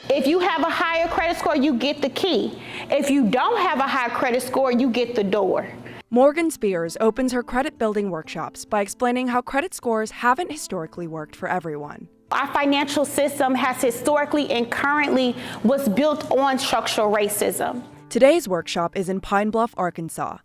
If you have a higher credit score, you get the key. If you don't have a high credit score, you get the door. Morgan Spears opens her credit building workshops by explaining how credit scores haven't historically worked for everyone. Our financial system has historically and currently was built on structural racism. Today's workshop is in Pine Bluff, Arkansas.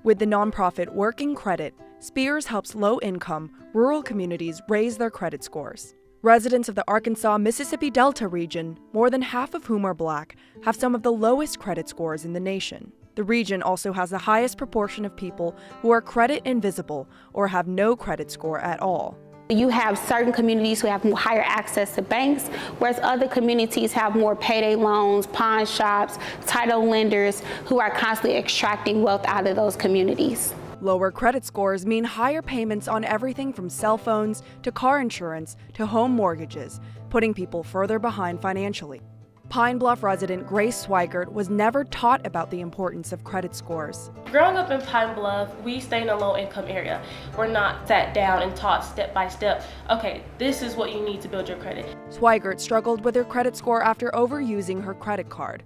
With the nonprofit Working Credit, Spears helps low-income, rural communities raise their credit scores. Residents of the Arkansas-Mississippi Delta region, more than half of whom are Black, have some of the lowest credit scores in the nation. The region also has the highest proportion of people who are credit invisible or have no credit score at all. You have certain communities who have higher access to banks, whereas other communities have more payday loans, pawn shops, title lenders who are constantly extracting wealth out of those communities. Lower credit scores mean higher payments on everything from cell phones to car insurance to home mortgages, putting people further behind financially. Pine Bluff resident Grace Swygert was never taught about the importance of credit scores. Growing up in Pine Bluff, we stay in a low-income area. We're not sat down and taught step by step, okay, this is what you need to build your credit. Swygert struggled with her credit score after overusing her credit card.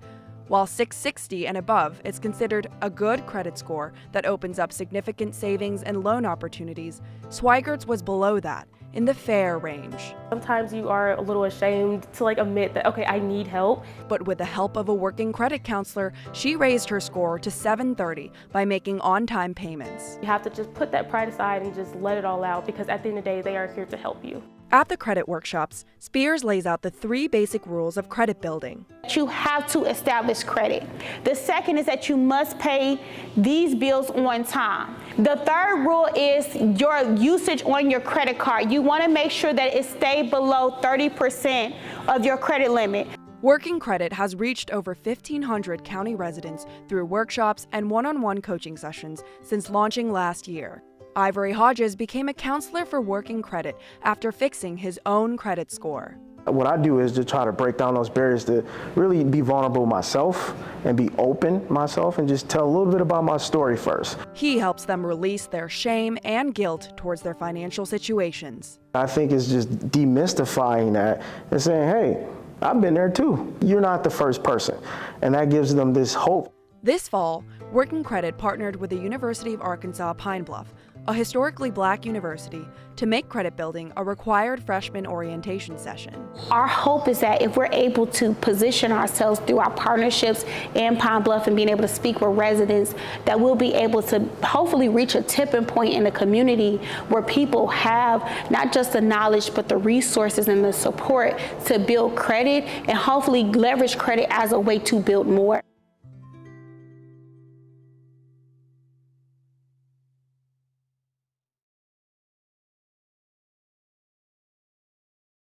While 660 and above is considered a good credit score that opens up significant savings and loan opportunities, Swygert's was below that, in the fair range. Sometimes you are a little ashamed to admit that, okay, I need help. But with the help of a working credit counselor, she raised her score to 730 by making on-time payments. You have to just put that pride aside and just let it all out, because at the end of the day, they are here to help you. At the credit workshops, Spears lays out the 3 basic rules of credit building. You have to establish credit. The second is that you must pay these bills on time. The third rule is your usage on your credit card. You want to make sure that it stays below 30% of your credit limit. Working Credit has reached over 1,500 county residents through workshops and one-on-one coaching sessions since launching last year. Ivory Hodges became a counselor for Working Credit after fixing his own credit score. What I do is to try to break down those barriers, to really be vulnerable myself and be open myself and just tell a little bit about my story first. He helps them release their shame and guilt towards their financial situations. I think it's just demystifying that and saying, hey, I've been there too. You're not the first person. And that gives them this hope. This fall, Working Credit partnered with the University of Arkansas Pine Bluff, a historically Black university, to make credit building a required freshman orientation session. Our hope is that if we're able to position ourselves through our partnerships in Pine Bluff and being able to speak with residents, that we'll be able to hopefully reach a tipping point in the community where people have not just the knowledge but the resources and the support to build credit and hopefully leverage credit as a way to build more.